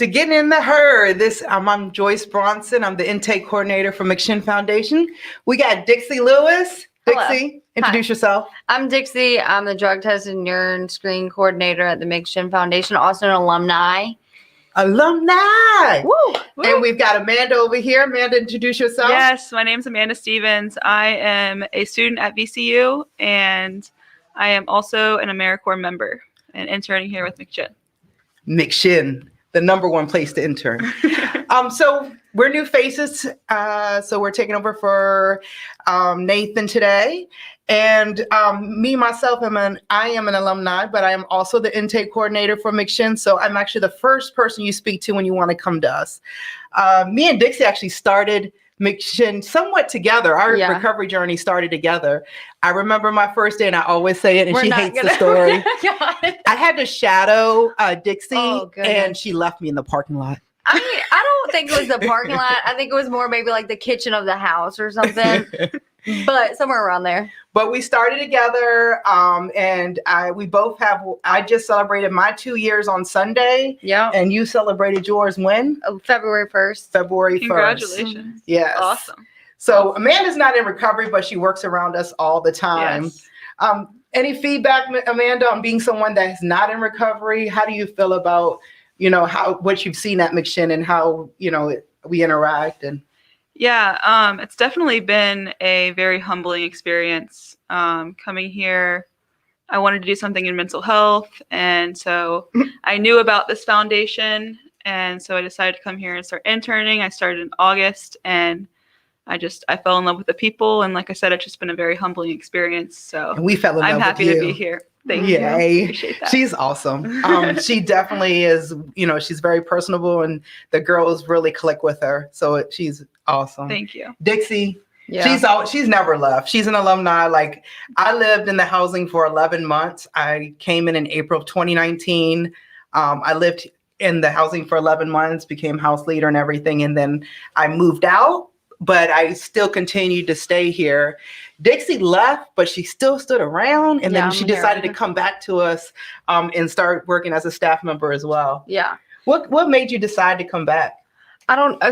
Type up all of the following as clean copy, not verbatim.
to Getting in the Herd. I'm Joyce Bronson. I'm the intake coordinator for McShin Foundation. We got Dixie Lewis. Dixie, introduce yourself. I'm Dixie. I'm the drug test and urine screen coordinator at the McShin Foundation, also an alumni. Alumni! Woo! And we've got Amanda over here. Amanda, introduce yourself. Yes, my name's Amanda Stevens. I am a student at VCU, and I am also an AmeriCorps member and interning here with McShin. McShin, the number one place to intern. So we're new faces. So we're taking over for Nathan today. And me, myself, I am an alumni, but I am also the intake coordinator for McShin. So I'm actually the first person you speak to when you want to come to us. Me and Dixie actually started McShin somewhat together. Our recovery journey started together. I remember my first day, and I always say it, and she hates the story. I had to shadow Dixie, and she left me in the parking lot. I mean, I don't think it was the parking lot. I think it was more maybe like the kitchen of the house or something, but somewhere around there. But we started together, and I just celebrated my 2 years on Sunday. Yeah. And you celebrated yours when? February 1st. February 1st. Congratulations. Yes. Awesome. So Amanda's not in recovery, but she works around us all the time. Yes. Any feedback, Amanda, on being someone that is not in recovery? How do you feel about, what you've seen at McShin and how, we interact? And yeah, it's definitely been a very humbling experience. Coming here, I wanted to do something in mental health, and so I knew about this foundation, and so I decided to come here and start interning. I started in August, and I fell in love with the people, and like I said, it's just been a very humbling experience. So we fell in love I'm happy with you. to be here. Thank you. Appreciate that. She's awesome. She definitely is, she's very personable, and the girls really click with her. So she's awesome. Thank you. Dixie, she's never left. She's an alumni. Like, I lived in the housing for 11 months. I came in April of 2019. I lived in the housing for 11 months, became house leader and everything. And then I moved out, but I still continued to stay here. Dixie left, but she still stood around. And then she decided to come back to us and start working as a staff member as well. Yeah. What made you decide to come back?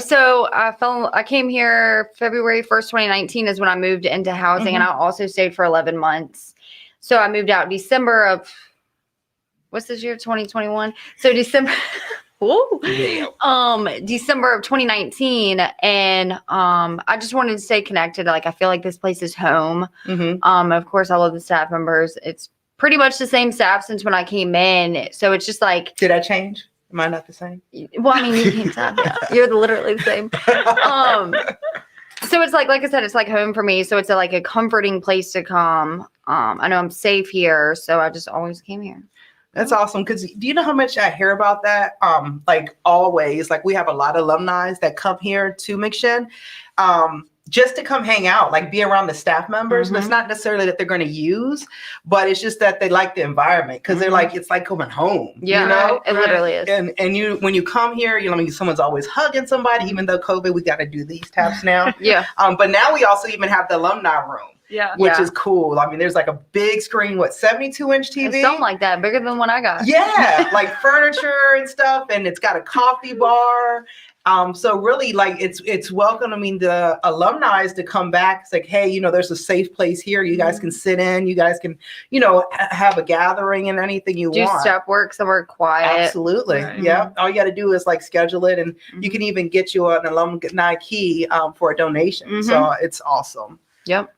So I came here February 1st, 2019 is when I moved into housing, and I also stayed for 11 months. So I moved out December of, what's this year, 2021? So December, December of 2019. And I just wanted to stay connected. Like, I feel like this place is home. Of course, I love the staff members. It's pretty much the same staff since when I came in. So it's just like. Did I change? Am I not the same? Well, I mean, you can't tell. Yeah. You're literally the same. So it's like I said, it's like home for me. So it's like a comforting place to come. I know I'm safe here, so I just always came here. That's awesome. Because do you know how much I hear about that? Like, always, like, we have a lot of alumni that come here to McShin just to come hang out, like be around the staff members. And it's not necessarily that they're going to use, but it's just that they like the environment, because they're like, it's like coming home. Yeah, it literally is. And when you come here, someone's always hugging somebody. Even though COVID, we got to do these taps now. But now we also even have the alumni room. Which is cool. I mean, there's like a big screen, 72-inch TV? Something like that, bigger than what I got. Yeah, like furniture and stuff, and it's got a coffee bar. So really, like, it's welcoming the alumni to come back. It's like, hey, there's a safe place here. You guys can sit in. You guys can, have a gathering and anything you want. Do step work somewhere quiet. Absolutely. Right. Yeah. All you got to do is like schedule it, and you can even get you an alumni key for a donation. So it's awesome. Yep.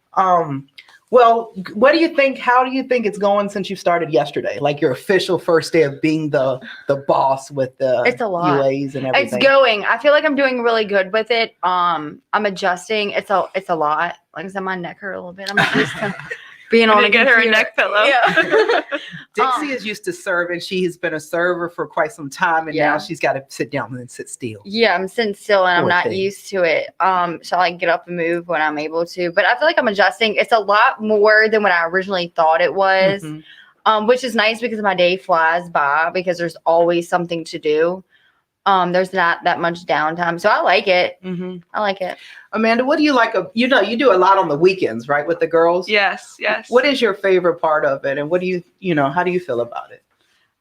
Well, what do you think? How do you think it's going since you started yesterday? Like, your official first day of being the boss with the UAs and everything. It's going. I feel like I'm doing really good with it. I'm adjusting. It's a lot. Like I said, my neck hurt a little bit. I'm just kind of being on. Get her a neck pillow. Yeah. Dixie is used to serving. She has been a server for quite some time, and now she's got to sit down and sit still. Yeah, I'm sitting still, and I'm not used to it. So I get up and move when I'm able to. But I feel like I'm adjusting. It's a lot more than what I originally thought it was, which is nice because my day flies by because there's always something to do. There's not that much downtime, so I like it. I like it. Amanda, what do you like? You do a lot on the weekends, right, with the girls? Yes. What is your favorite part of it, and what do you how do you feel about it?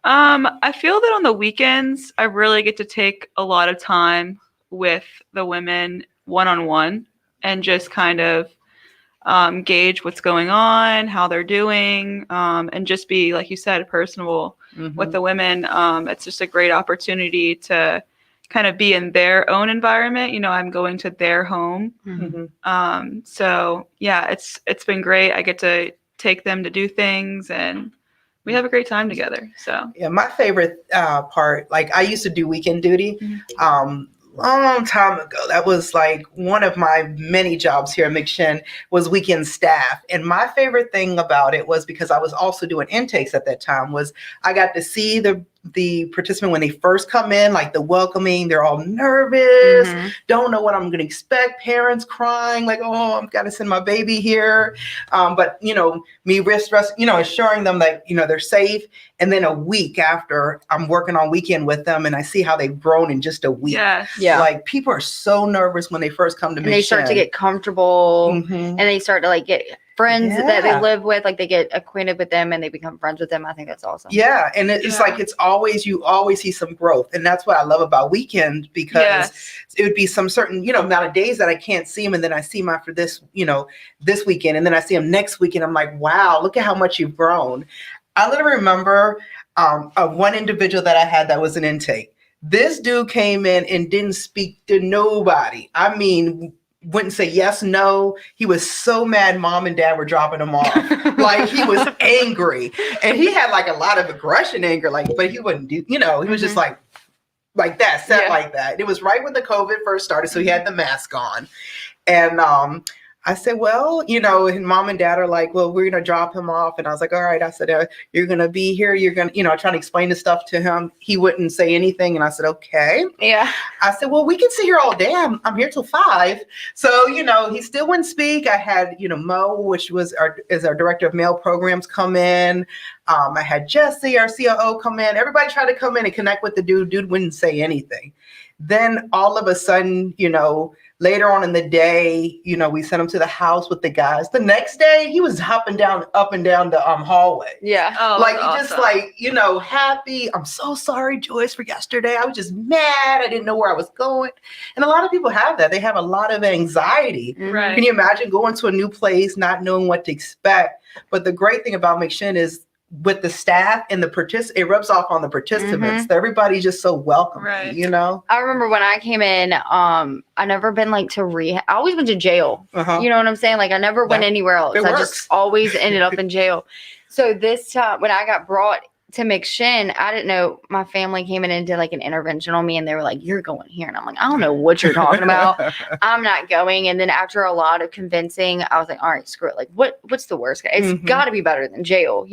I feel that on the weekends, I really get to take a lot of time with the women one-on-one and just kind of gauge what's going on, how they're doing, and just be, like you said, personable with the women. It's just a great opportunity to kind of be in their own environment. I'm going to their home. So yeah, it's been great. I get to take them to do things, and we have a great time together. So yeah, my favorite part, like I used to do weekend duty long time ago. That was like one of my many jobs here at McShin was weekend staff. And my favorite thing about it was because I was also doing intakes at that time was I got to see the participant when they first come in, like the welcoming, they're all nervous, don't know what I'm going to expect, parents crying, like, oh, I've got to send my baby here. But, me assuring them that, they're safe. And then a week after I'm working on weekend with them and I see how they've grown in just a week. Yes. Yeah. Like people are so nervous when they first come to McShin. And they start to get comfortable and they start to like get friends that they live with, like they get acquainted with them and they become friends with them. I think that's awesome. Yeah. And it's like, you always see some growth. And that's what I love about weekend because it would be some certain, amount of days that I can't see them. And then I see them after this, this weekend. And then I see them next weekend. I'm like, wow, look at how much you've grown. I literally remember one individual that I had that was an intake. This dude came in and didn't speak to nobody. I mean, wouldn't say yes, no. He was so mad mom and dad were dropping him off. Like he was angry. And he had like a lot of aggression, anger, but he wouldn't do, he was just like that, set like that. It was right when the COVID first started. So he had the mask on. And I said, well, and mom and dad are like, well, we're going to drop him off. And I was like, all right. I said, you're going to be here. You're going to, trying to explain the stuff to him. He wouldn't say anything. And I said, okay. Yeah. I said, well, we can sit here all day. I'm here till 5. So, he still wouldn't speak. I had, Mo, which is our director of male programs, come in. I had Jesse, our COO, come in. Everybody tried to come in and connect with the dude. Dude wouldn't say anything. Then all of a sudden, later on in the day, we sent him to the house with the guys. The next day, he was hopping up and down the hallway. Yeah. Oh, like awesome. Just happy. I'm so sorry, Joyce, for yesterday. I was just mad. I didn't know where I was going. And a lot of people have that. They have a lot of anxiety. Right. Can you imagine going to a new place, not knowing what to expect? But the great thing about McShin is with the staff and it rubs off on the participants. Everybody's just so welcoming, I remember when I came in, I never been to rehab. I always went to jail. You know what I'm saying? Like I never went anywhere else. I just always ended up in jail. So this time when I got brought to McShin, I didn't know my family came in and did like an intervention on me and they were like, you're going here. And I'm like, I don't know what you're talking about. I'm not going. And then after a lot of convincing, I was like, all right, screw it. Like what's the worst? It's got to be better than jail,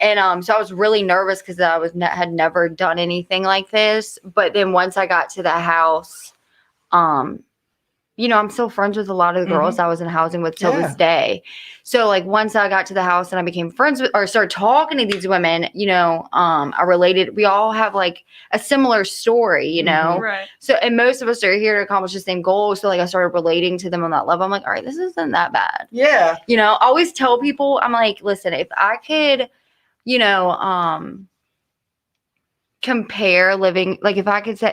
And so I was really nervous because I had never done anything like this. But then once I got to the house, I'm still friends with a lot of the girls I was in housing with till this day. So like once I got to the house and I became friends with or started talking to these women, I related. We all have like a similar story, Right. So and most of us are here to accomplish the same goal. So like I started relating to them on that level. I'm like, all right, this isn't that bad. Yeah. I always tell people, I'm like, listen, if I could, compare living, like if I could say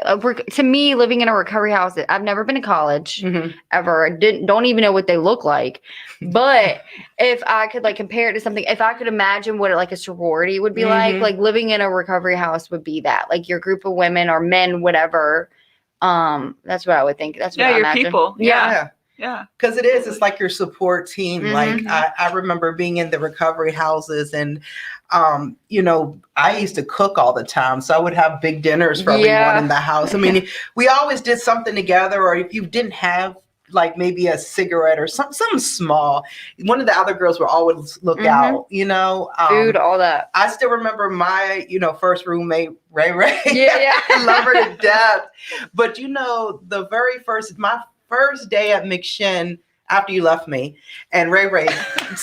to me living in a recovery house, I've never been to college ever, don't even know what they look like, but if I could like compare it to something, if I could imagine what like a sorority would be like living in a recovery house would be that, like your group of women or men, whatever. That's what I would think. That's what I your imagine. people. Yeah. Because it's like your support team. Like I remember being in the recovery houses and I used to cook all the time. So I would have big dinners for everyone in the house. I mean, we always did something together, or if you didn't have like maybe a cigarette or something small, one of the other girls would always look out, food, all that. I still remember my, first roommate, Ray. Yeah. I love her to death. But my first day at McShin after you left me, and Ray,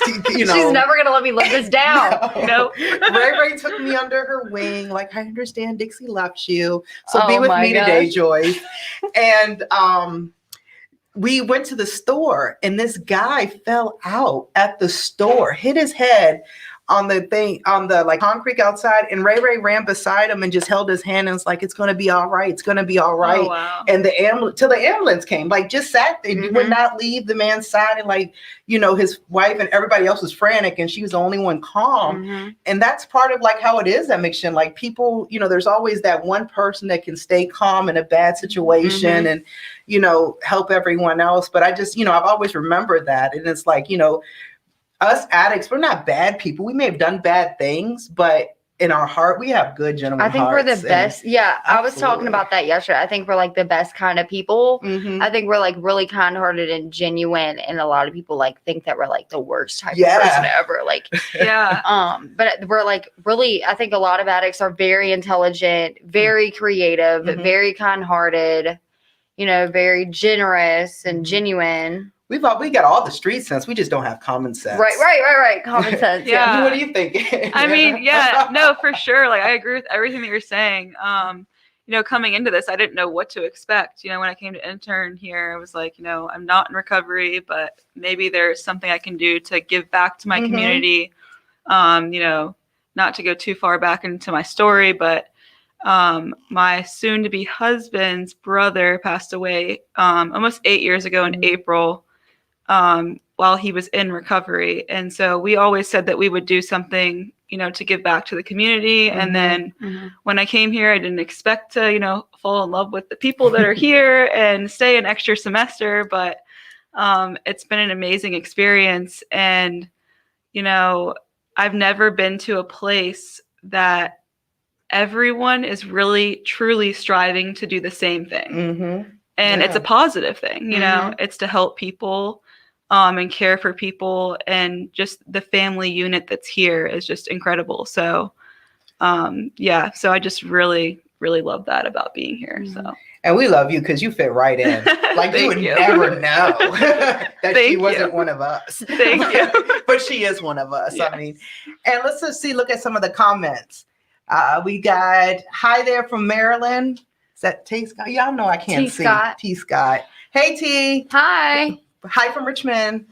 she's never gonna let me live this down. No. Ray took me under her wing. Like, I understand Dixie left you, so be with me today, Joyce. And we went to the store, and this guy fell out at the store, hit his head on the thing, on the like concrete outside, and Ray ran beside him and just held his hand and was like, it's going to be all right. It's going to be all right. Oh, wow. And the ambulance came, like just sat there. You would not leave the man's side. And like, you know, his wife and everybody else was frantic and she was the only one calm. And that's part of like how it is at McShin. Like people, you know, there's always that one person that can stay calm in a bad situation and, you know, help everyone else. But I just, you know, I've always remembered that. And it's like, you know, us addicts, we're not bad people. We may have done bad things, but in our heart, we have good, genuine hearts. I think we're the best. Yeah, absolutely. I was talking about that yesterday. I think we're like the best kind of people. I think we're like really kind-hearted and genuine, and a lot of people like think that we're like the worst type of person ever. Like, but we're like really. I think a lot of addicts are very intelligent, very creative, very kind-hearted. You know, very generous and genuine. We got all the street sense. We just don't have common sense. Right. Common sense. Yeah. What do you think? I mean, no, for sure. Like I agree with everything that you're saying. You know, coming into this, I didn't know what to expect. You know, when I came to intern here, I was like, you know, I'm not in recovery, but maybe there's something I can do to give back to my community. You know, not to go too far back into my story, but my soon-to-be husband's brother passed away almost 8 years ago in April. While he was in recovery. And so we always said that we would do something, you know, to give back to the community. And then when I came here, I didn't expect to, you know, fall in love with the people that are here and stay an extra semester. But it's been an amazing experience. And, you know, I've never been to a place that everyone is really, truly striving to do the same thing. And it's a positive thing, you know, it's to help people and care for people, and just the family unit that's here is just incredible. So, so I just really, really love that about being here. So, and we love you because you fit right in. Like you would never know that she wasn't one of us. Thank you. But she is one of us. Yes. I mean, and let's just look at some of the comments. We got hi there from Maryland. Is that T Scott? Y'all know I can't see. T Scott. Hey T. Hi. Hi from Richmond.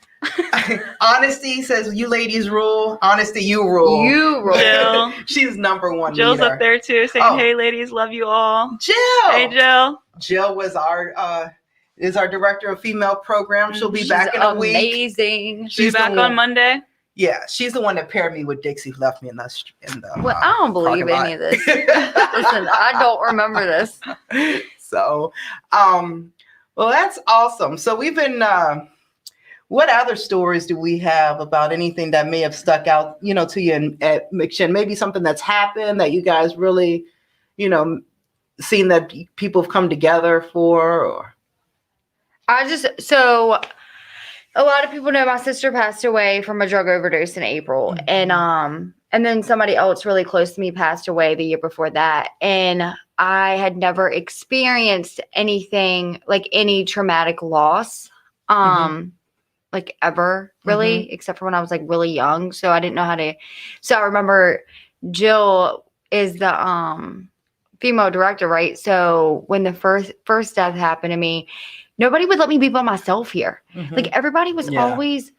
Honesty says you ladies rule. Honesty, you rule. You rule. Jill. She's number one. Jill's leader. Up there too, saying, "Hey ladies, love you all." Jill. Hey Jill. Jill was our director of female program. She'll be back in a week. Amazing. She's back on Monday. Yeah, she's the one that paired me with Dixie, who left me in the. Well, I don't believe any of this. Listen, I don't remember this. So, well, that's awesome. So we've been. What other stories do we have about anything that may have stuck out, you know, to you at McShin? Maybe something that's happened that you guys really, you know, seen that people have come together for, or. So a lot of people know my sister passed away from a drug overdose in April. And then somebody else really close to me passed away the year before that. And I had never experienced anything like any traumatic loss, like ever really, except for when I was like really young. So I didn't know how to, so I remember Jill is the female director, right? So when the first death happened to me, nobody would let me be by myself here. Like everybody was always,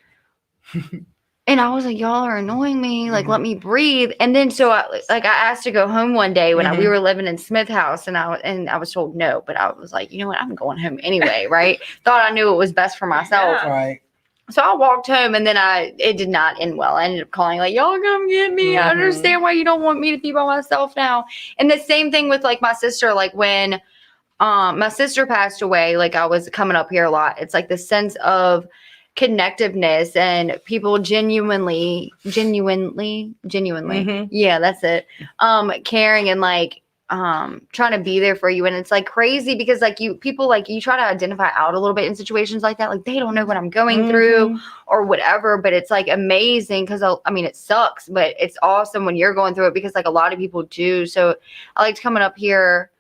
and I was like, y'all are annoying me. Like, let me breathe. And then so I asked to go home one day when we were living in Smith House, and I was told no, but I was like, you know what? I'm going home anyway, right? Thought I knew it was best for myself. Yeah. Right. So I walked home, and then it did not end well. I ended up calling like, y'all come get me. I understand why you don't want me to be by myself now. And the same thing with like my sister, like when my sister passed away, like I was coming up here a lot. It's like the sense of connectiveness and people genuinely, yeah, that's it. Caring and like trying to be there for you. And it's like crazy because like people you try to identify out a little bit in situations like that. Like they don't know what I'm going through or whatever, but it's like amazing because I mean, it sucks, but it's awesome when you're going through it because like a lot of people do. So I liked coming up here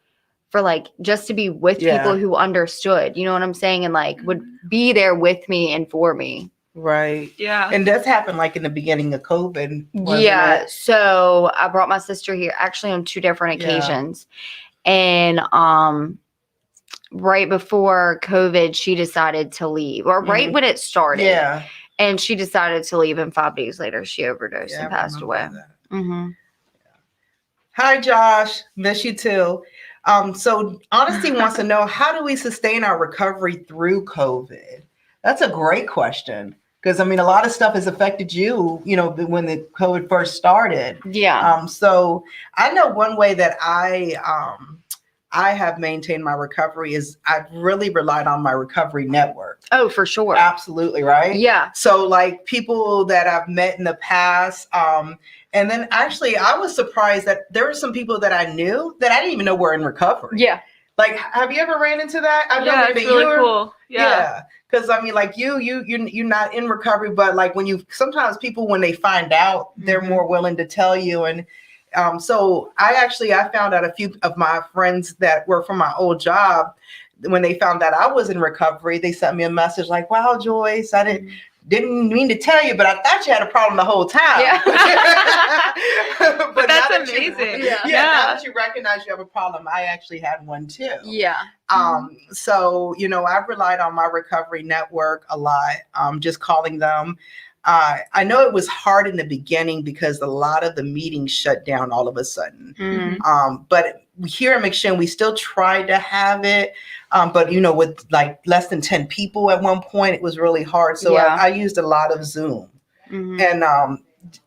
for like just to be with people who understood, you know what I'm saying? And like would be there with me and for me. Right. Yeah. And that's happened like in the beginning of COVID. Yeah. So I brought my sister here actually on 2 different occasions. And right before COVID, she decided to leave or right when it started. Yeah. And she decided to leave, and 5 days later, she overdosed and passed away. Mm-hmm. Hi, Josh. Miss you too. So Honesty wants to know, how do we sustain our recovery through COVID? That's a great question. Because, I mean, a lot of stuff has affected you, you know, when the COVID first started. Yeah. So I know one way that I have maintained my recovery is I've really relied on my recovery network. Oh, for sure. Absolutely, right? Yeah. So like people that I've met in the past, and then actually I was surprised that there were some people that I knew that I didn't even know were in recovery. Yeah. Like, have you ever ran into that? I know it's really cool. Yeah. Because I mean, like you're not in recovery, but like sometimes people, when they find out, they're more willing to tell you. And so I found out a few of my friends that were from my old job, when they found that I was in recovery, they sent me a message like, "Wow, Joyce, I didn't mean to tell you, but I thought you had a problem the whole time." Yeah. but that's now amazing. Now that you recognize you have a problem, I actually had one too. Yeah. So, you know, I've relied on my recovery network a lot, just calling them. I know it was hard in the beginning because a lot of the meetings shut down all of a sudden. But here at McShin, we still tried to have it. But, you know, with like less than 10 people at one point, it was really hard. So I used a lot of Zoom. And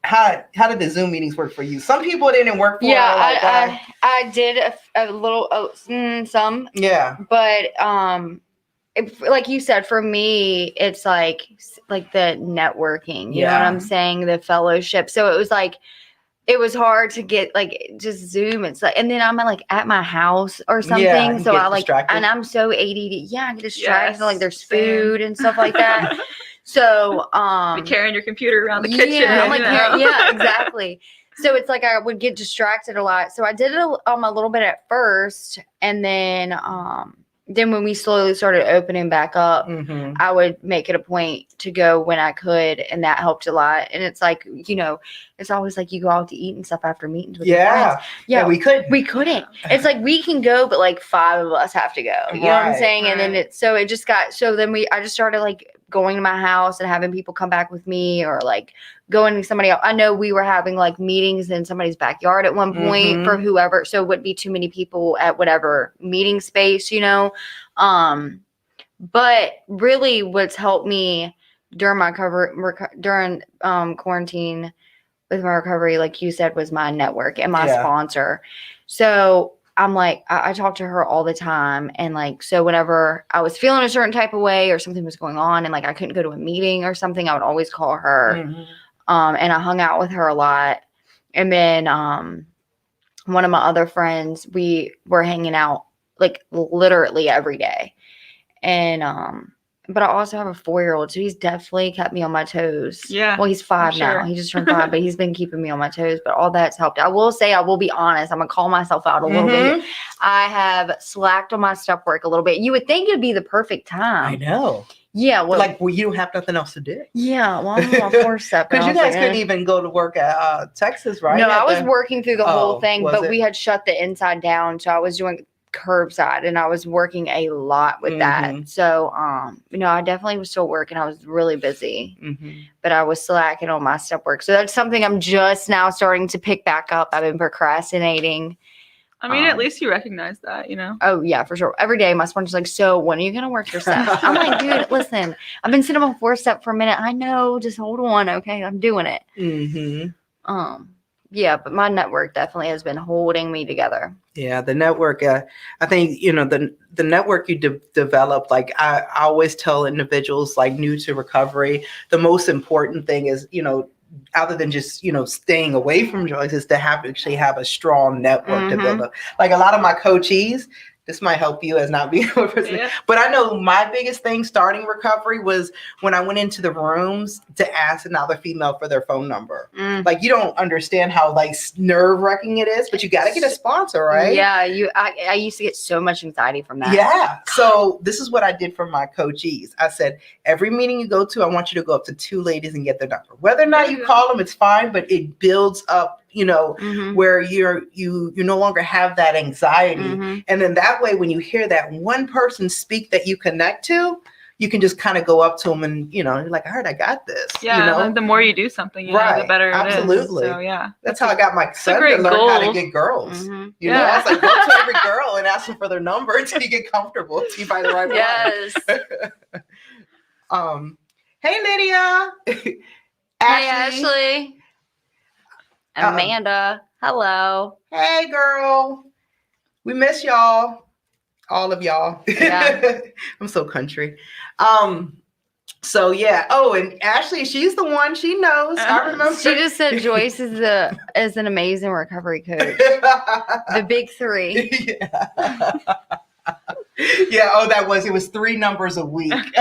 how did the Zoom meetings work for you? Some people didn't work for I did a little, some. Yeah. But like you said, for me, it's like the networking, you know what I'm saying? The fellowship. So it was like, it was hard to get like just Zoom. It's like, and then I'm like at my house or something. So I like, distracted. And I'm so ADD. Yeah, I get distracted. Like there's food and stuff like that. So, you're carrying your computer around the kitchen. Yeah, I'm like, yeah, exactly. So it's like I would get distracted a lot. So I did it a little bit at first, and then when we slowly started opening back up, I would make it a point to go when I could, and that helped a lot. And it's like, you know, it's always like you go out to eat and stuff after meetings with your friends. Yeah, we couldn't. It's like we can go, but like 5 of us have to go. You know what I'm saying? And then I just started like going to my house and having people come back with me, or like going to somebody else. I know we were having like meetings in somebody's backyard at one point for whoever. So it wouldn't be too many people at whatever meeting space, you know? But really what's helped me during my quarantine with my recovery, like you said, was my network and my sponsor. So I'm like, I talk to her all the time. And like, so whenever I was feeling a certain type of way or something was going on and like I couldn't go to a meeting or something, I would always call her. And I hung out with her a lot. And then one of my other friends, we were hanging out like literally every day. And but I also have a 4-year-old, so he's definitely kept me on my toes. Yeah. Well, he's 5 now. He just turned 5, but he's been keeping me on my toes. But all that's helped. I will say, I will be honest. I'm gonna call myself out a little bit. I have slacked on my step work a little bit. You would think it'd be the perfect time. I know. Yeah. Well, like, you don't have nothing else to do. Yeah. Well, I'm on 4-step. Because you guys couldn't even go to work at Texas, right? No, I was working through the whole thing, but we had shut the inside down, so I was doing curbside, and I was working a lot with that. So you know, I definitely was still working. I was really busy, but I was slacking on my step work. So that's something I'm just now starting to pick back up. I've been procrastinating. I mean, at least you recognize that, you know? Oh yeah, for sure. Every day my sponsor's like, so when are you gonna work your step? I'm like, dude, listen, I've been sitting on 4-step for a minute. I know, just hold on, okay? I'm doing it. Yeah, but my network definitely has been holding me together. Yeah, the network, I think, you know, the network you develop, like I always tell individuals like new to recovery, the most important thing is, you know, other than just, you know, staying away from Joyce, is to actually have a strong network to build up. Like a lot of my coachees, this might help you as not being a person. But I know my biggest thing starting recovery was when I went into the rooms to ask another female for their phone number. Like, you don't understand how like nerve-wracking it is, but you got to get a sponsor, right? Yeah, I used to get so much anxiety from that. Yeah. So this is what I did for my coachees. I said, every meeting you go to, I want you to go up to 2 ladies and get their number. Whether or not you call them, it's fine, but it builds up, you know, where you no longer have that anxiety. And then that way, when you hear that one person speak that you connect to, you can just kind of go up to them and, you're like, all right, I got this. Yeah, the more you do something, the better it is. Absolutely. So, yeah. That's how I got my son to learn how to get girls. Mm-hmm. You know, I was like, go to every girl and ask them for their number until you get comfortable, until you find the right one. Hey, Lydia. Hey, Ashley. Amanda. Hello. Hey, girl. We miss y'all. All of y'all. Yeah. I'm so country. So yeah. Oh, and Ashley, she's the one. She knows. I remember. She just said Joyce is an amazing recovery coach. The big three. Yeah. Yeah. Oh, it was 3 numbers a week. But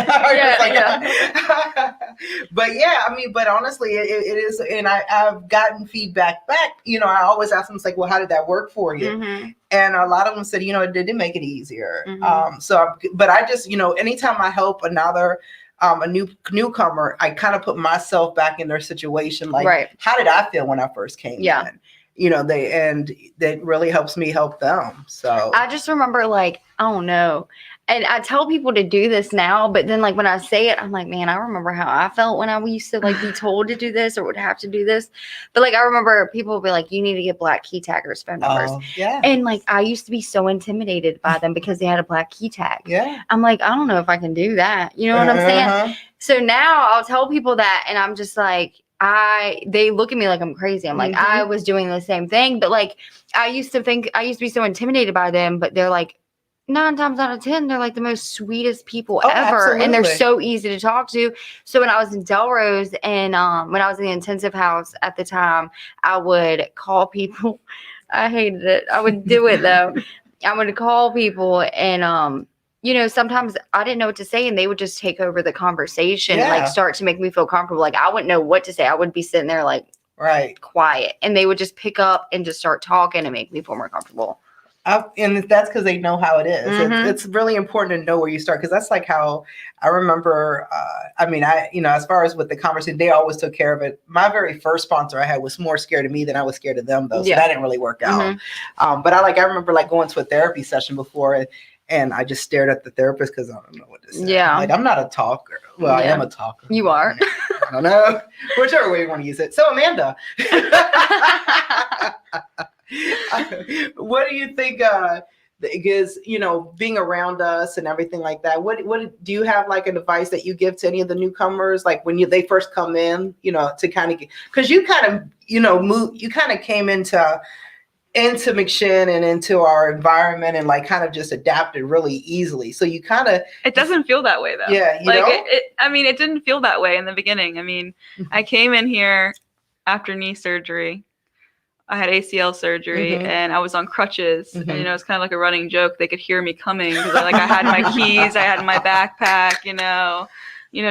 yeah, I mean, but honestly, it is, and I've gotten feedback back. I always ask them, it's like, well, how did that work for you? Mm-hmm. And a lot of them said, it did make it easier. Mm-hmm. But I just, anytime I help a newcomer, I kind of put myself back in their situation. Like, how did I feel when I first came in? That really helps me help them. So I just remember, like, I don't know. And I tell people to do this now, but then, like, when I say it, I'm like, man, I remember how I felt when I used to, like, be told to do this or would have to do this. But, like, I remember people would be like, you need to get black key taggers phone numbers. Yeah. And, like, I used to be so intimidated by them because they had a black key tag. Yeah. I'm like, I don't know if I can do that. You know what I'm saying? So now I'll tell people that, and I'm just like, they look at me like I'm crazy. I'm like, I was doing the same thing. But, like, I used to be so intimidated by them, but they're like, 9 times out of 10, they're like the most sweetest people ever. Absolutely. And they're so easy to talk to. So when I was in Delrose and when I was in the intensive house at the time, I would call people. I hated it. I would do it though. I would call people and, sometimes I didn't know what to say and they would just take over the conversation, like start to make me feel comfortable. Like I wouldn't know what to say. I would be sitting there like quiet and they would just pick up and just start talking and make me feel more comfortable. And that's because they know how it is. Mm-hmm. It's really important to know where you start, because that's like how I remember. As far as with the conversation, they always took care of it. My very first sponsor I had was more scared of me than I was scared of them, though. So that didn't really work out. Mm-hmm. But I remember going to a therapy session before, and I just stared at the therapist because I don't know what to say. Yeah, like I'm not a talker. Well, I am a talker. You are. I don't know. Whichever way you want to use it. So Amanda. What do you think is being around us and everything like that, what do you have like an advice that you give to any of the newcomers, like when they first come in, to kind of because you kind of came into McShin and into our environment and like kind of just adapted really easily, so you kind of it doesn't feel that way though. It didn't feel that way in the beginning. I came in here after knee surgery. I had ACL surgery and I was on crutches and, it's kind of like a running joke. They could hear me coming because I had my keys, I had my backpack,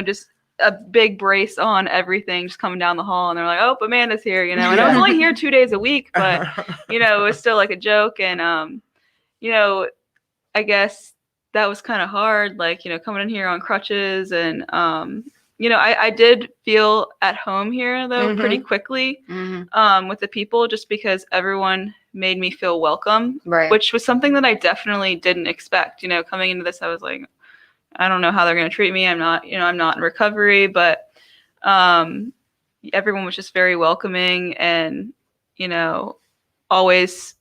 just a big brace on everything, just coming down the hall. And they're like, oh, Amanda's here, and I was only here 2 days a week, but, it was still like a joke. And, I guess that was kind of hard, like, coming in here on crutches and, I did feel at home here, though, pretty quickly with the people, just because everyone made me feel welcome, which was something that I definitely didn't expect. Coming into this, I was like, I don't know how they're going to treat me. I'm not in recovery, but everyone was just very welcoming and, always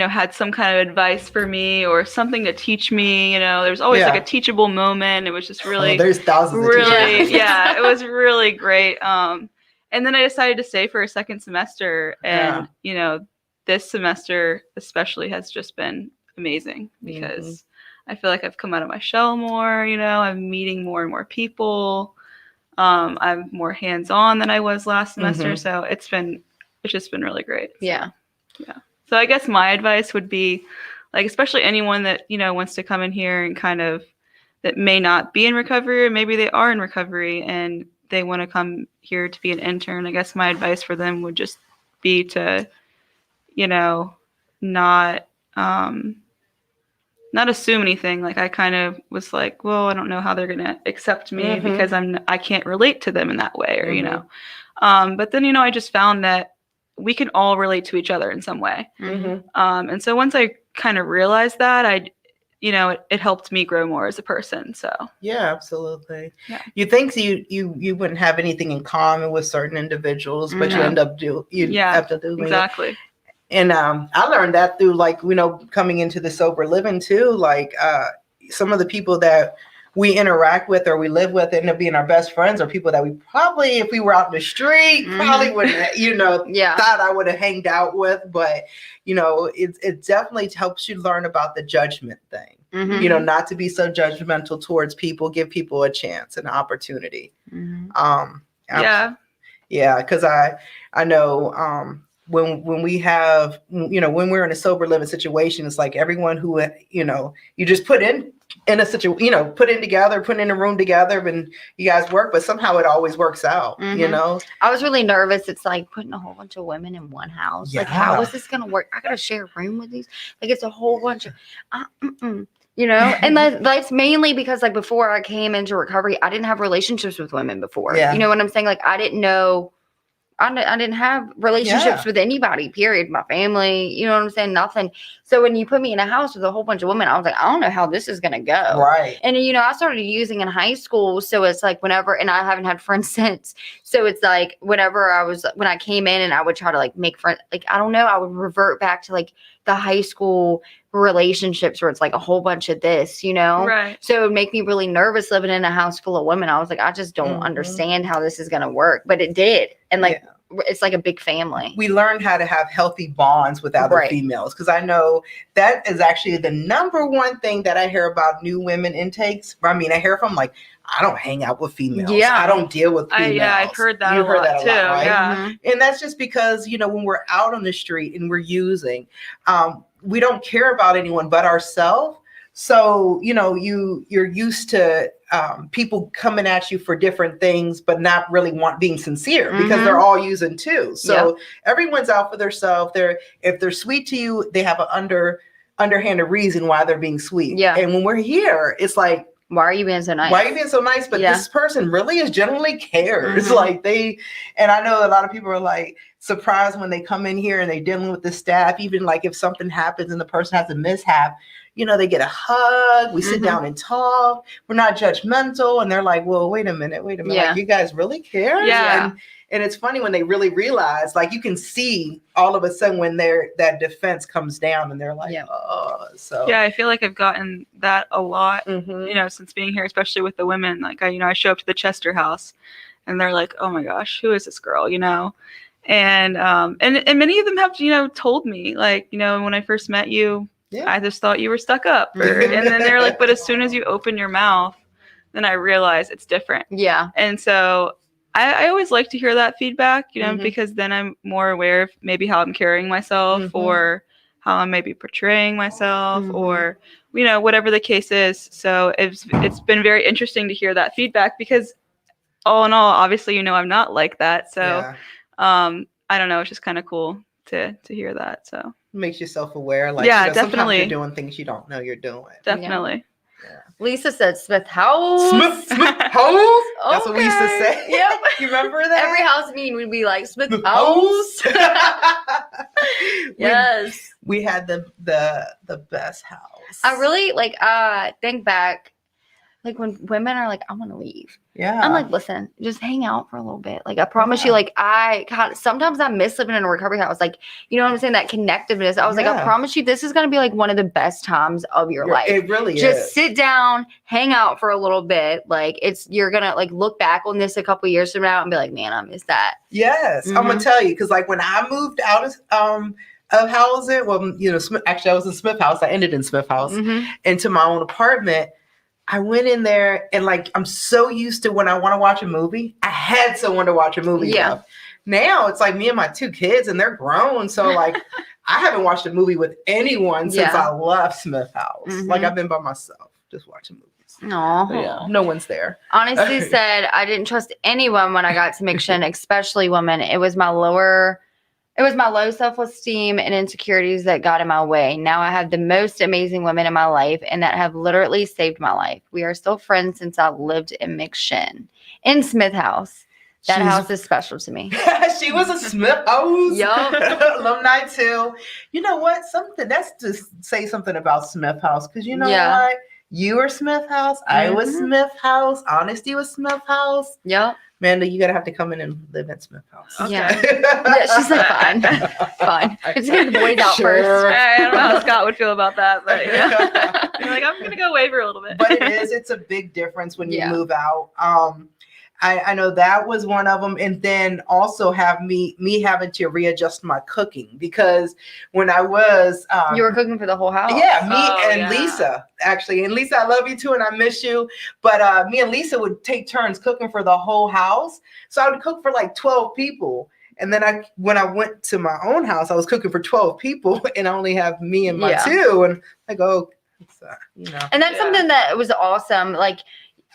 had some kind of advice for me or something to teach me. There's always like a teachable moment. It was just really, there's thousands really, of it was really great. And then I decided to stay for a second semester, and this semester especially has just been amazing because I feel like I've come out of my shell more. I'm meeting more and more people. I'm more hands-on than I was last semester, so it's just been really great. So, So I guess my advice would be, like, especially anyone that, wants to come in here and kind of that may not be in recovery, or maybe they are in recovery and they want to come here to be an intern. I guess my advice for them would just be to, not assume anything. Like I kind of was like, well, I don't know how they're going to accept me because I can't relate to them in that way, or, but then, I just found that we can all relate to each other in some way. And so once I kind of realized that, I it helped me grow more as a person. So yeah, absolutely. Yeah. You think you wouldn't have anything in common with certain individuals, but you end up doing exactly. it. And I learned that through coming into the sober living too. Like some of the people that we interact with or we live with end up being our best friends, or people that we probably, if we were out in the street, probably wouldn't, thought I would have hanged out with. But, it definitely helps you learn about the judgment thing, not to be so judgmental towards people, give people a chance, an opportunity. Yeah. Yeah. Cause I know, when we have, when we're in a sober living situation, it's like everyone who, you just put in a situation, put in a room together and you guys work, but somehow it always works out, I was really nervous. It's like putting a whole bunch of women in one house. Yeah. Like, how is this going to work? I got to share a room with these. Like, it's a whole bunch of, and that's mainly because like before I came into recovery, I didn't have relationships with women before. Yeah. You know what I'm saying? Like, I didn't know. I didn't have relationships with anybody, period. My family, you know what I'm saying? Nothing. So when you put me in a house with a whole bunch of women, I was like, I don't know how this is going to go. Right. And, I started using in high school. So it's like whenever, and I haven't had friends since. So it's like when I came in and I would try to like make friends, like, I don't know, I would revert back to like the high school relationships where it's like a whole bunch of this, Right. So it would make me really nervous living in a house full of women. I was like, I just don't understand how this is going to work, but it did. And like, it's like a big family. We learned how to have healthy bonds with other females. Cause I know that is actually the number one thing that I hear about new women intakes. I mean, I hear from like, I don't hang out with females. Yeah. I don't deal with females. I've heard that a lot too. Right? Yeah. And that's just because, when we're out on the street and we're using, we don't care about anyone but ourselves. So, you're used to people coming at you for different things, but not really being sincere because they're all using too. So everyone's out for themselves. If they're sweet to you, they have an underhanded reason why they're being sweet. Yeah. And when we're here, it's like, why are you being so nice? Why are you being so nice? But this person really genuinely cares. Like and I know a lot of people are like surprised when they come in here and they're dealing with the staff, even like if something happens and the person has a mishap, they get a hug, we sit down and talk, we're not judgmental. And they're like, well, wait a minute. Yeah. Like, you guys really care? Yeah. And it's funny when they really realize, like you can see all of a sudden when that defense comes down and they're like, oh, so. Yeah, I feel like I've gotten that a lot, since being here, especially with the women. Like, I show up to the Chester house and they're like, oh my gosh, who is this girl, And many of them have, told me, like, when I first met you, I just thought you were stuck up. And then they're like, but as soon as you open your mouth, then I realize it's different. Yeah. And so I always like to hear that feedback, because then I'm more aware of maybe how I'm carrying myself or how I'm maybe portraying myself or, whatever the case is. So it's been very interesting to hear that feedback because all in all, obviously, I'm not like that. So I don't know. It's just kind of cool to hear that. So it makes you self-aware. Like, definitely. Sometimes you're doing things you don't know you're doing. Definitely. Yeah. Lisa said Smith House. Smith House? That's what we used to say. Yep. You remember that? Every house meeting would be like Smith House. Yes. We had the best house. I really think back, like when women are like, I want to leave. Yeah. I'm like, listen, just hang out for a little bit. Like, I promise you, like, sometimes I miss living in a recovery house. Like, you know what I'm saying? That connectiveness. I was like, I promise you, this is going to be like one of the best times of your life. It really is. Just sit down, hang out for a little bit. Like, you're going to like look back on this a couple years from now and be like, man, I miss that. Yes. I'm going to tell you, because like when I moved out of housing, well, actually I was in Smith House. I ended in Smith House into my own apartment. I went in there and like, I'm so used to when I want to watch a movie, I had someone to watch a movie with. Now it's like me and my two kids and they're grown. So like, I haven't watched a movie with anyone since I left Smith House. Like I've been by myself, just watching movies. No, no one's there. Honestly said, I didn't trust anyone when I got to McShin, especially women. It was my low self-esteem and insecurities that got in my way. Now I have the most amazing women in my life and that have literally saved my life. We are still friends since I've lived in McShin, in Smith House. That house is special to me. She was a Smith House Yup. alumni too. You know what? That's just say something about Smith House, because you know what? You were Smith House. I was Smith House. Honesty was Smith House. Yep. Amanda, you're gonna have to come in and live in Smith House. Okay. Yeah, she's like, fine. Just get the boys out first. I don't know how Scott would feel about that, but you're like, I'm gonna go away for a little bit. But it's a big difference when you move out. I know that was one of them, and then also have me having to readjust my cooking, because when I was you were cooking for the whole house. Yeah, Lisa actually, and Lisa, I love you too, and I miss you. But me and Lisa would take turns cooking for the whole house, so I would cook for like 12 people. And then when I went to my own house, I was cooking for 12 people, and I only have me and my two, and I go, And that's something that was awesome. Like,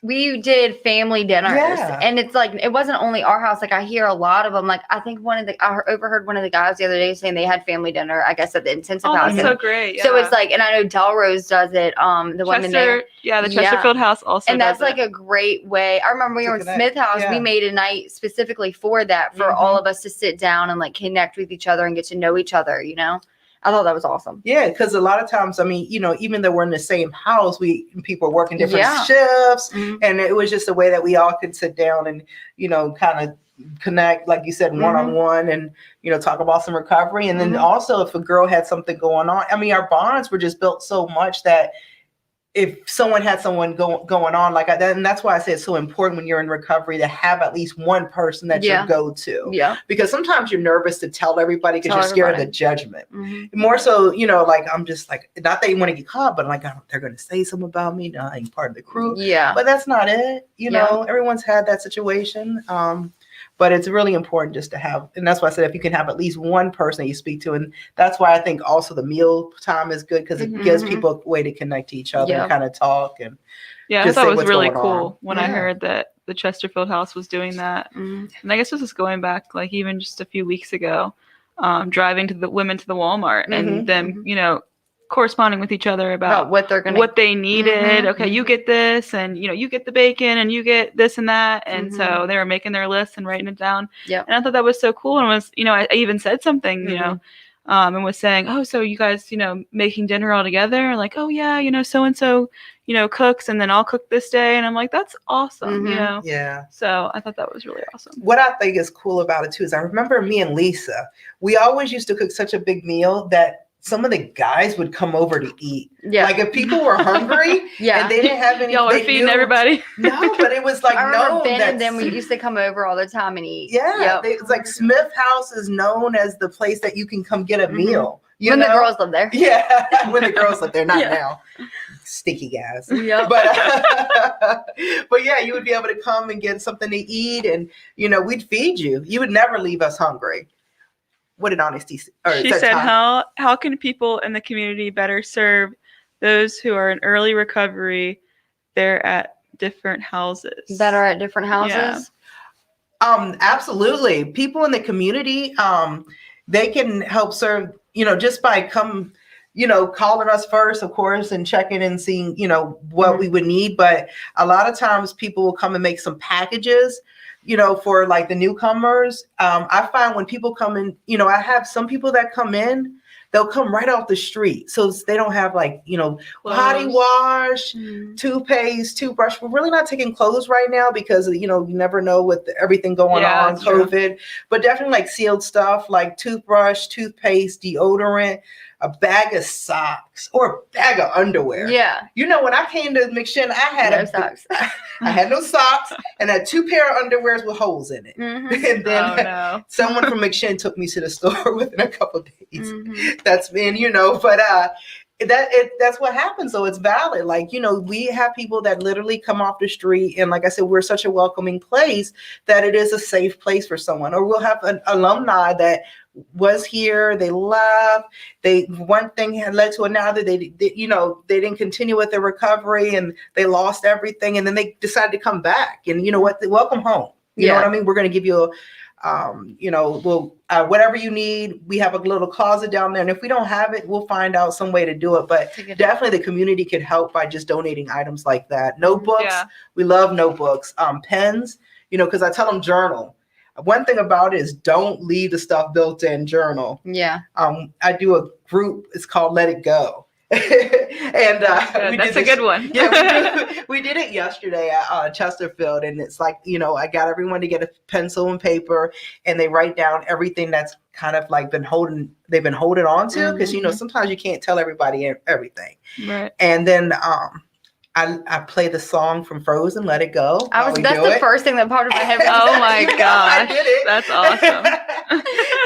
we did family dinners, and it's like, it wasn't only our house. Like, I hear a lot of them. Like, I think I overheard one of the guys the other day saying they had family dinner, I guess, at the intensive house. That's so great. Yeah. So it's like, and I know Delrose does it. The one in there. Yeah, the Chesterfield house also and that's like a great way. I remember we were in Smith House, we made a night specifically for that, for all of us to sit down and like connect with each other and get to know each other, you know? I thought that was awesome. Yeah, because a lot of times, I mean, you know, even though we're in the same house, people are working different shifts, and it was just a way that we all could sit down and, you know, kind of connect, like you said, one-on-one, and, you know, talk about some recovery. And then also, if a girl had something going on, I mean, our bonds were just built so much that if someone had someone going on like that, and that's why I say it's so important when you're in recovery to have at least one person that you go to. Yeah. Because sometimes you're nervous to tell everybody because you're scared of the judgment. More so, you know, like, I'm just like, not that you want to get caught, but I'm like, they're going to say something about me. No, I ain't part of the crew. Yeah. But that's not it. You know, everyone's had that situation. But it's really important just to have, and that's why I said if you can have at least one person that you speak to, and that's why I think also the meal time is good, because it gives people a way to connect to each other and kind of talk. And I thought it was really cool when I heard that the Chesterfield house was doing that. And I guess this is going back like even just a few weeks ago, driving to the women to the Walmart and them, you know, corresponding with each other about what they needed. Okay, you get this, and you know, you get the bacon, and you get this and that, and so they were making their lists and writing it down. And I thought that was so cool. And was, you know, I even said something, you know, and was saying, oh, so you guys, you know, making dinner all together? Like, oh yeah, you know, so and so, you know, cooks, and then I'll cook this day, and I'm like, that's awesome, you know. Yeah. So I thought that was really awesome. What I think is cool about it too is I remember me and Lisa, we always used to cook such a big meal that some of the guys would come over to eat. Yeah. Like if people were hungry and they didn't have any, y'all were feeding everybody. No, but it was like, I remember Ben and them, we used to come over all the time and eat. Yeah. It's like Smith House is known as the place that you can come get a meal. When the girls live there. Yeah. When the girls live there, not now. Sticky guys. Yeah. But yeah, you would be able to come and get something to eat, and, you know, we'd feed you. You would never leave us hungry. What did Honesty say? She said, how can people in the community better serve those who are in early recovery? They're at different houses. That are at different houses? Yeah. Absolutely. People in the community, they can help serve, you know, just by calling us first, of course, and checking and seeing, you know, what we would need. But a lot of times people will come and make some packages, you know, for like the newcomers. I find when people come in, you know, I have some people that come in, they'll come right off the street. So they don't have like, you know, body wash, toothpaste, toothbrush. We're really not taking clothes right now because, you know, you never know with everything going on, COVID. True. But definitely like sealed stuff like toothbrush, toothpaste, deodorant, a bag of socks, or a bag of underwear. Yeah. You know, when I came to McShin, I had no socks. I had no socks, and I had 2 pair of underwears with holes in it. And then someone from McShin took me to the store within a couple of days. That's been, you know, but that's what happens. So it's valid. Like, you know, we have people that literally come off the street, and like I said, we're such a welcoming place that it is a safe place for someone. Or we'll have an alumni that was here, they left, one thing had led to another, they you know, they didn't continue with their recovery and they lost everything, and then they decided to come back, and you know what, welcome home. You know what I mean? We're going to give you you know, whatever you need. We have a little closet down there, and if we don't have it, we'll find out some way to do it. But definitely the community could help by just donating items like that. Notebooks, we love notebooks. Pens, you know, because I tell them journal. one thing about it is don't leave the stuff built in journal. Yeah. I do a group. It's called Let It Go. And that's a good one. Yeah, we did it yesterday at Chesterfield, and it's like, I got everyone to get a pencil and paper, and they write down everything that's kind of like they've been holding on to, because sometimes you can't tell everybody everything. Right. And then I play the song from Frozen, Let It Go. That's the first thing that popped in my head. Oh my gosh. I did it. That's awesome.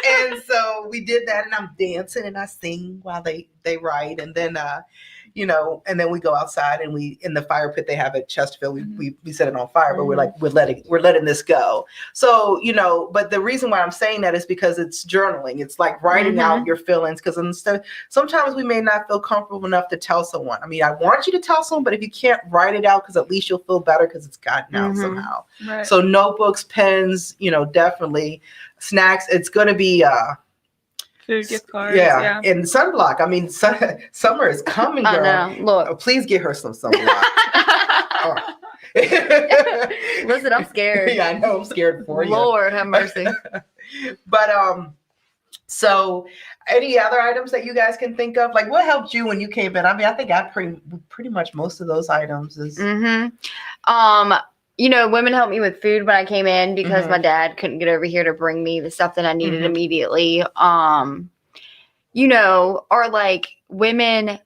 And so we did that, and I'm dancing and I sing while they write, and then and then we go outside, and we in the fire pit they have at Chesterfield, we set it on fire, but we're like we're letting this go. So but the reason why I'm saying that is because it's journaling. It's like writing out your feelings, because sometimes we may not feel comfortable enough to tell someone. I mean, I want you to tell someone, but if you can't write it out, because at least you'll feel better because it's gotten out somehow. Right. So notebooks, pens, definitely snacks. It's going to be food gift cards. Yeah, and sunblock. I mean, summer is coming, girl. I know. Look, please get her some sunblock. Listen, I'm scared. Yeah, I know. I'm scared for you. Lord have mercy. But so any other items that you guys can think of? Like, what helped you when you came in? I mean, I think I pretty much most of those items is. Women helped me with food when I came in, because my dad couldn't get over here to bring me the stuff that I needed immediately. Or like women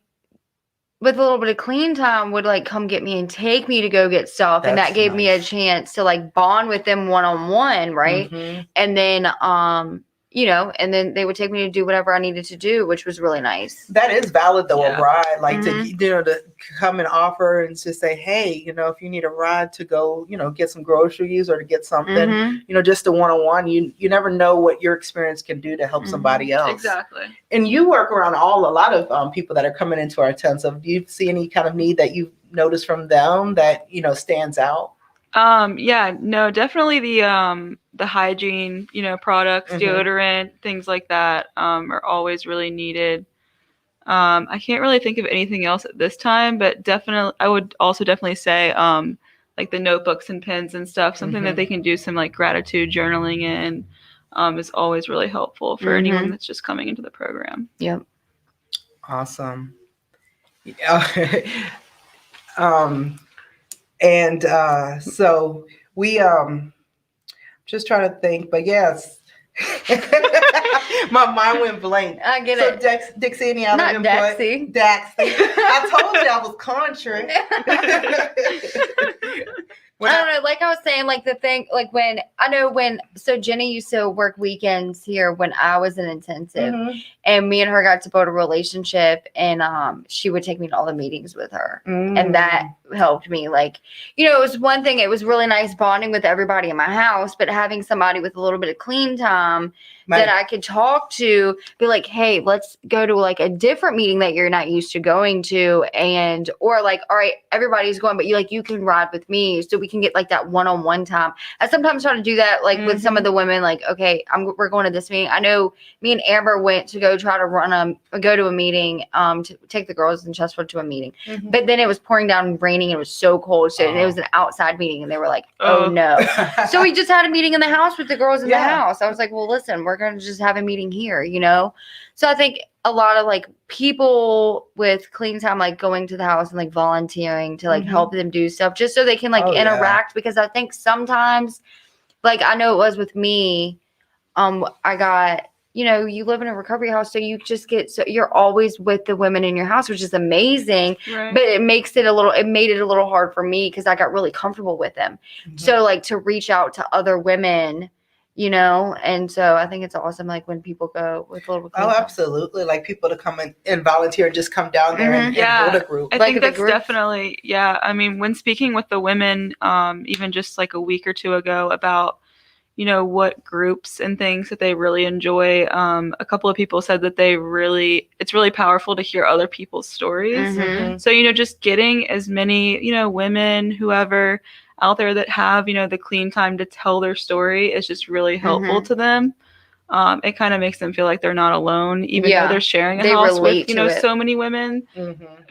with a little bit of clean time would like come get me and take me to go get stuff. And that gave me a chance to like bond with them one-on-one. Right. And then, and then they would take me to do whatever I needed to do, which was really nice. That is valid though, a ride, like to come and offer and just say, hey, if you need a ride to go, get some groceries or to get something, just a one-on-one, you never know what your experience can do to help somebody else. Exactly. And you work around a lot of people that are coming into our tent. So do you see any kind of need that you've noticed from them that, stands out? Definitely the hygiene, products, deodorant, things like that, are always really needed. I can't really think of anything else at this time, but definitely, I would also definitely say, like the notebooks and pens and stuff, something that they can do some like gratitude journaling in, is always really helpful for anyone that's just coming into the program. Yep. Awesome. And so we just trying to think, but yes. My mind went blank. I get it. So Dixie, any other input? Daxie. I told you I was contrary. I don't know, like I was saying, like the thing, like so Jenny used to work weekends here when I was in intensive, and me and her got to build a relationship, and she would take me to all the meetings with her, and that helped me. Like, it was one thing, it was really nice bonding with everybody in my house, but having somebody with a little bit of clean time that I could talk to, be like, hey, let's go to like a different meeting that you're not used to going to, or like, all right, everybody's going, but you can ride with me, so we can get like that one-on-one time. I sometimes try to do that, like with some of the women, like, okay, we're going to this meeting. I know me and Amber went to go try to go to a meeting, to take the girls in Chesterfield to a meeting, but then it was pouring down and raining, and it was so cold, so and it was an outside meeting, and they were like, oh no. So we just had a meeting in the house with the girls in the house. I was like, well, listen, we're going to just have a meeting here, So I think a lot of like people with clean time, like going to the house and like volunteering to like help them do stuff just so they can like interact. Because I think sometimes, like I know it was with me, I got, you live in a recovery house, so you just you're always with the women in your house, which is amazing. Right. But it made it a little hard for me because I got really comfortable with them. So like to reach out to other women, and so I think it's awesome, like when people go with a little. Oh, absolutely! Like people to come in and volunteer and just come down there and build a group. I think that's definitely, I mean, when speaking with the women, even just like a week or two ago about, what groups and things that they really enjoy. A couple of people said that it's really powerful to hear other people's stories. So, just getting as many, women, whoever out there that have, the clean time to tell their story is just really helpful to them. It kind of makes them feel like they're not alone, even though they're sharing a house with, so many women.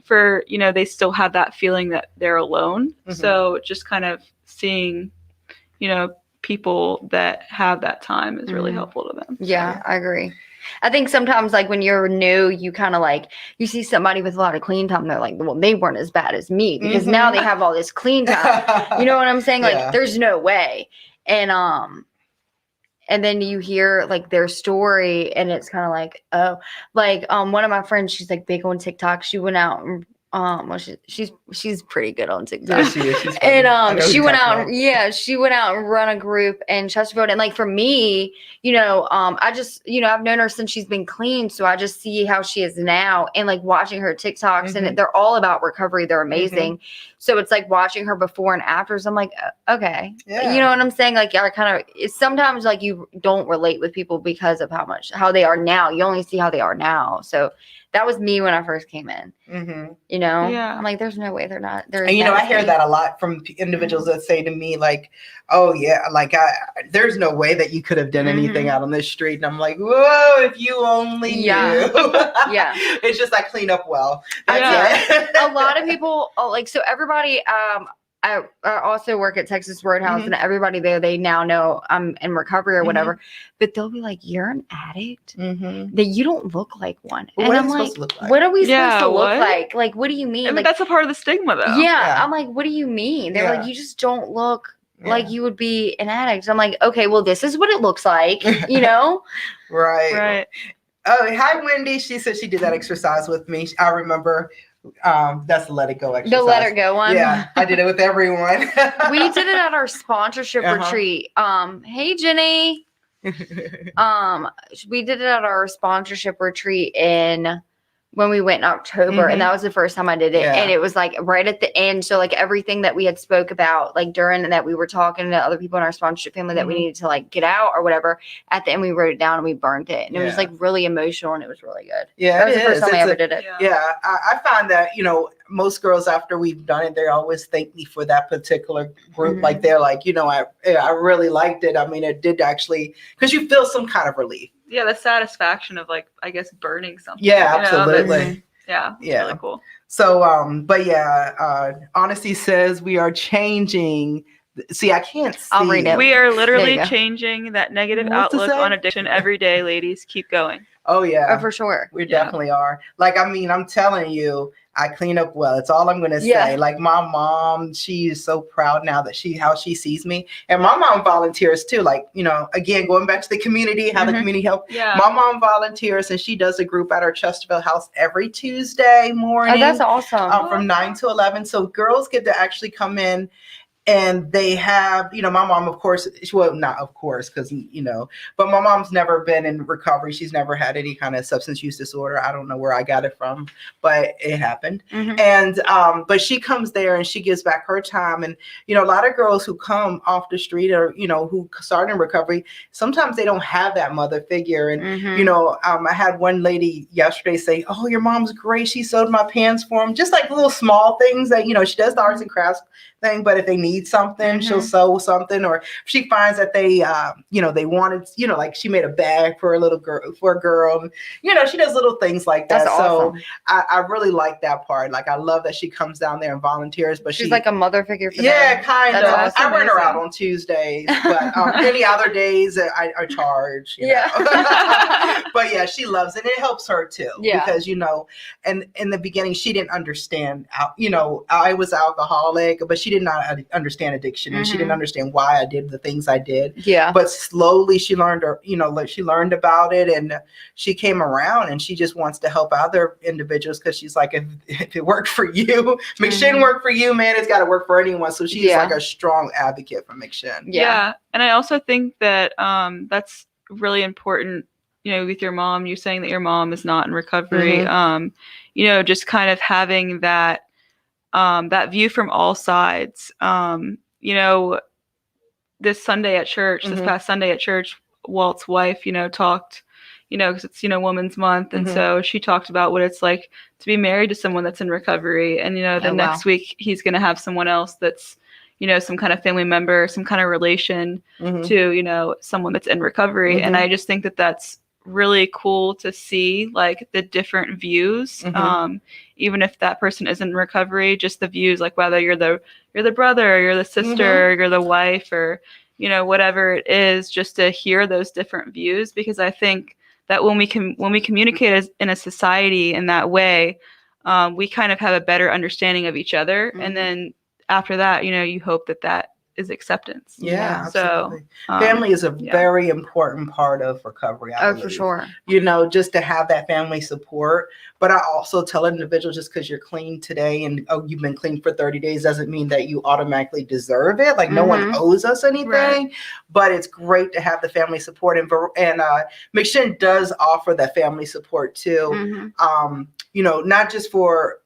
For, they still have that feeling that they're alone. So just kind of seeing, people that have that time is really helpful to them. Yeah, I agree. I think sometimes, like, when you're new, you kind of like, you see somebody with a lot of clean time, they're like, well, they weren't as bad as me because now they have all this clean time. You know what I'm saying? Like, there's no way. And then you hear like their story and it's kind of like, oh, like, one of my friends, she's like big on TikTok. She went out and, well, she's pretty good on TikTok. Yeah, she is. She's funny. And she went out, she went out and run a group in Chesterfield. And like for me, you know, I just, you know, I've known her since she's been clean, so I just see how she is now, and like watching her TikToks, and they're all about recovery. They're amazing. So it's like watching her before and afters. I'm like, okay, you know what I'm saying? Like, I kind of, it's sometimes like you don't relate with people because of how they are now. You only see how they are now. So that was me when I first came in. You know, I'm like, there's no way they're not. And you know, I hear that a lot from individuals that say to me, like, "Oh yeah, like there's no way that you could have done anything out on this street." And I'm like, "Whoa, if you only knew." It's just I clean up well. That's it. A lot of people like, so everybody. I also work at Texas Roadhouse, and everybody there, they now know I'm in recovery or whatever, but they'll be like, "You're an addict? That you don't look like one." Well, and I'm like, "What are we supposed to look like? Like, what do you mean?" I mean, like, that's a part of the stigma, though. I'm like, "What do you mean?" They're like, "You just don't look like you would be an addict." I'm like, "Okay, well, this is what it looks like," you know? Right. Oh, hi, Wendy. She said she did that exercise with me. I remember. That's the let it go exercise. The let it go one. Yeah, I did it with everyone. We did it at our sponsorship retreat. Hey Jenny. We did it at our sponsorship retreat when we went in October, and that was the first time I did it. And it was like right at the end. So like everything that we had spoke about, like during that, we were talking to other people in our sponsorship family that we needed to like get out or whatever. At the end, we wrote it down and we burned it. And it was like really emotional, and it was really good. Yeah, that was the first time I ever did it. I find that, you know, most girls after we've done it, they always thank me for that particular group. Like they're like, you know, I really liked it. I mean, it did actually, because you feel some kind of relief. Yeah, the satisfaction of like, I guess, burning something. Yeah, absolutely. It's really cool. So, but Honesty says we are changing. See, I can't see. I'll read it. We are literally changing that negative outlook on addiction every day, ladies. Keep going. Oh, yeah. Oh, for sure. We definitely are. Like, I mean, I'm telling you, I clean up well. It's all I'm going to say. Like my mom, she is so proud now that how she sees me. And my mom volunteers too. Like, you know, again, going back to the community, how the community helps. Yeah. My mom volunteers, and she does a group at our Chesterfield house every Tuesday morning. Oh, that's awesome. From 9 to 11. So girls get to actually come in. And they have, you know, my mom, of course, well, not of course, because, you know, but my mom's never been in recovery. She's never had any kind of substance use disorder. I don't know where I got it from, but it happened. And, but she comes there and she gives back her time. And, you know, a lot of girls who come off the street or, you know, who start in recovery, sometimes they don't have that mother figure. And, you know, I had one lady yesterday say, "Oh, your mom's great. She sewed my pants for them." Just like little small things that, you know, she does the arts and crafts thing, but if they need something, she'll sew something, or if she finds that they you know, they wanted, you know, like she made a bag for a little girl, and, you know, she does little things like that. That's awesome. So I really like that part. Like I love that she comes down there and volunteers, but she's like a mother figure for them. Kind That's of awesome. I run her out on Tuesdays, but any other days I charge, you know. But yeah, she loves it, and it helps her too, because, you know, and in the beginning she didn't understand, you know, I was alcoholic, but she did not understand addiction, and she didn't understand why I did the things I did. But slowly she learned, you know, like she learned about it, and she came around, and she just wants to help other individuals, because she's like, if it worked for you, McShin worked for you, man, it's got to work for anyone. So she's like a strong advocate for McShin. Yeah. And I also think that that's really important, you know, with your mom, you saying that your mom is not in recovery, you know, just kind of having that that view from all sides. You know, this Sunday at church, this past Sunday at church, Walt's wife, you know, talked, you know, because it's, you know, Women's Month. And so she talked about what it's like to be married to someone that's in recovery. And, you know, the next week he's going to have someone else that's, you know, some kind of family member, some kind of relation to, you know, someone that's in recovery. And I just think that that's really cool to see, like, the different views, even if that person isn't in recovery, just the views, like whether you're the brother, or you're the sister, or you're the wife, or, whatever it is, just to hear those different views, because I think that when we communicate in a society in that way, we kind of have a better understanding of each other. Mm-hmm. And then after that, you hope that is acceptance. Yeah, So absolutely. Family is a very important part of recovery, I believe. For sure. Just to have that family support. But I also tell individuals, just because you're clean today and you've been clean for 30 days doesn't mean that you automatically deserve it. Like, no one owes us anything. Right. But it's great to have the family support. And McShin does offer that family support too. Not just for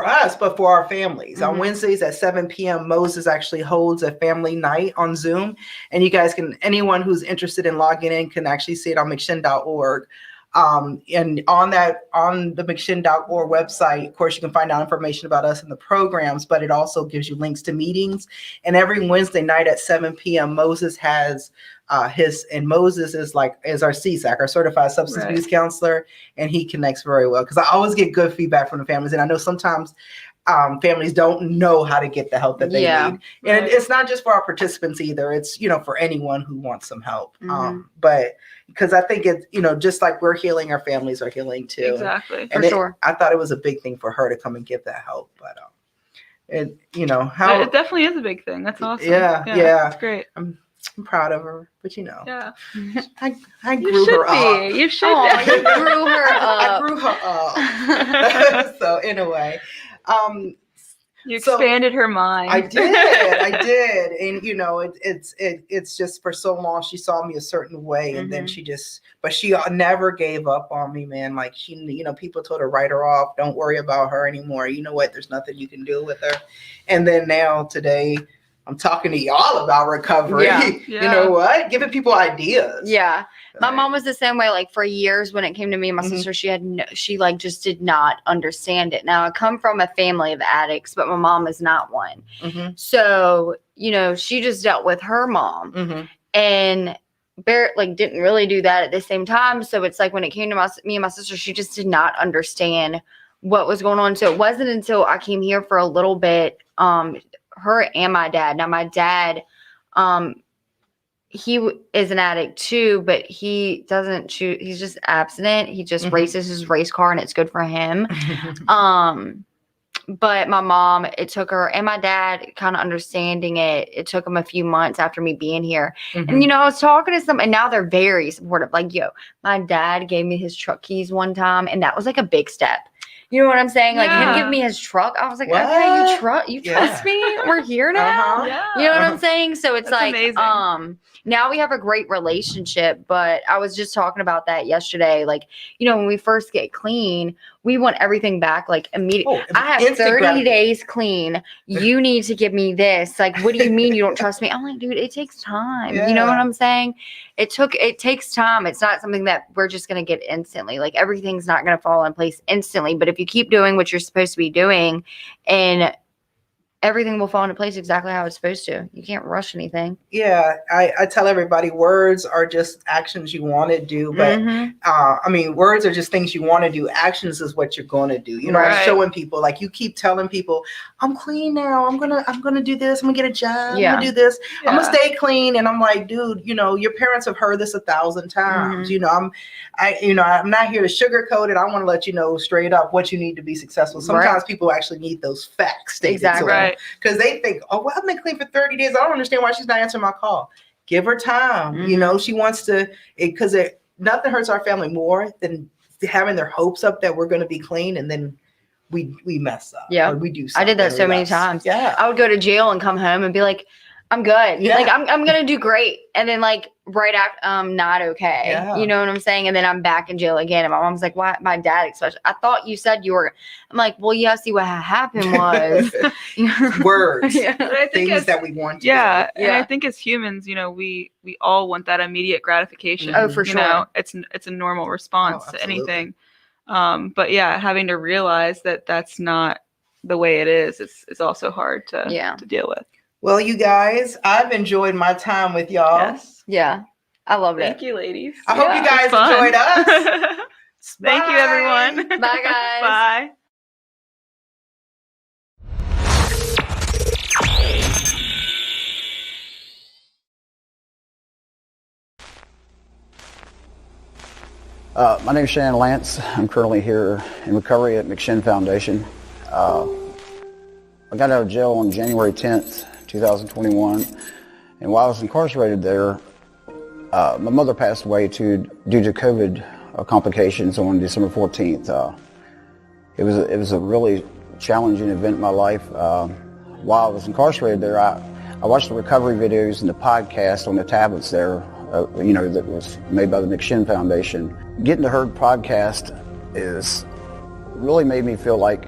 us, but for our families. On Wednesdays at 7 p.m., Moses actually holds a family night on Zoom. And you guys anyone who's interested in logging in can actually see it on McShin.org. And on the McShin.org website, of course, you can find out information about us and the programs, but it also gives you links to meetings. And every Wednesday night at 7 p.m., Moses has Moses is our CSAC, our certified substance abuse counselor, and he connects very well, because I always get good feedback from the families, and I know sometimes families don't know how to get the help that they need. And it's not just for our participants either. It's, for anyone who wants some help. But because I think it's, just like we're healing, our families are healing too. Exactly. And for sure. I thought it was a big thing for her to come and give that help. But it definitely is a big thing. That's awesome. Yeah. It's great. I'm proud of her, but yeah, I grew her up. You should be. You grew her up. I grew her up. So anyway, you expanded her mind. I did, and it's just for so long she saw me a certain way, and then she never gave up on me, man. Like, she, people told her, write her off, don't worry about her anymore. You know what? There's nothing you can do with her. And then now today, I'm talking to y'all about recovery. Yeah. You know what? Giving people ideas. Yeah. My mom was the same way. Like, for years when it came to me and my sister, she just did not understand it. Now, I come from a family of addicts, but my mom is not one. So, she just dealt with her mom and Barrett didn't really do that at the same time. So it's like when it came to me and my sister, she just did not understand what was going on. So it wasn't until I came here for a little bit, her and my dad. Now, my dad, he is an addict too, but he doesn't choose. He's just abstinent. He just races his race car, and it's good for him. But my mom, it took her, and my dad kind of understanding it. It took him a few months after me being here. And, I was talking to some, and now they're very supportive. Like, my dad gave me his truck keys one time, and that was like a big step. You know what I'm saying? Like, him give me his truck. I was like, okay, you trust me? We're here now? You know what I'm saying? So it's amazing. Now we have a great relationship, but I was just talking about that yesterday. Like, when we first get clean, we want everything back like immediately. I have 30 days clean. You need to give me this. Like, what do you mean you don't trust me? I'm like, dude, it takes time. You know what I'm saying? It takes time. It's not something that we're just going to get instantly. Like, everything's not going to fall in place instantly. But if you keep doing what you're supposed to be doing, and everything will fall into place exactly how it's supposed to. You can't rush anything. Yeah, I tell everybody, words are just actions you want to do, but words are just things you want to do. Actions is what you're going to do. Showing people, like, you keep telling people, I'm clean now. I'm gonna do this. I'm gonna get a job. I'm gonna do this. I'm gonna stay clean. And I'm like, dude, your parents have heard this 1,000 times. I'm not here to sugarcoat it. I want to let you know straight up what you need to be successful. Sometimes people actually need those facts stated to them. Because they think, I've been clean for 30 days. I don't understand why she's not answering my call. Give her time. She wants to, because nothing hurts our family more than having their hopes up that we're going to be clean, and then we mess up. Yeah. Or we do something. I did that so many times. Yeah. I would go to jail and come home and be like, I'm good. Yeah. Like, I'm going to do great. And then, like, right after, not okay. Yeah. You know what I'm saying? And then I'm back in jail again. And my mom's like, why? My dad, especially. I thought you said you were. I'm like, well, yeah, see what happened was. Words. Things that we want to do. And I think as humans, we all want that immediate gratification. Oh, for sure. It's a normal response to anything. But yeah, having to realize that that's not the way it is, it's also hard to deal with. Well, you guys, I've enjoyed my time with y'all. Yes. Yeah. I loved it. Thank you, ladies. I hope you guys enjoyed us. Thank you, everyone. Bye, guys. Bye. My name is Shannon Lance. I'm currently here in recovery at McShin Foundation. I got out of jail on January 10th, 2021, and while I was incarcerated there, my mother passed away due to COVID complications on December 14th. It was a really challenging event in my life. While I was incarcerated there, I watched the recovery videos and the podcast on the tablets there, that was made by the McShin Foundation. Getting the Heard podcast really made me feel like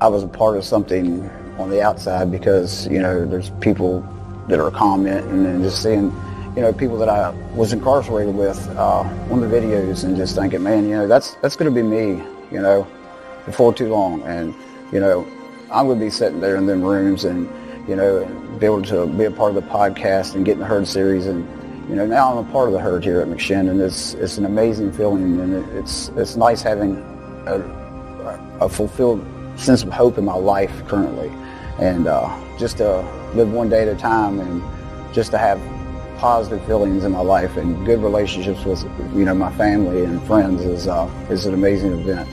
I was a part of something on the outside, because, there's people that are commenting and just seeing, people that I was incarcerated with on the videos, and just thinking, man, that's going to be me, before too long. And, I'm going to be sitting there in them rooms and, be able to be a part of the podcast and getting the Heard series. And, now I'm a part of the Heard here at McShin, and it's an amazing feeling, and it's nice having a fulfilled sense of hope in my life currently. And just to live one day at a time, and just to have positive feelings in my life and good relationships with, my family and friends is an amazing event.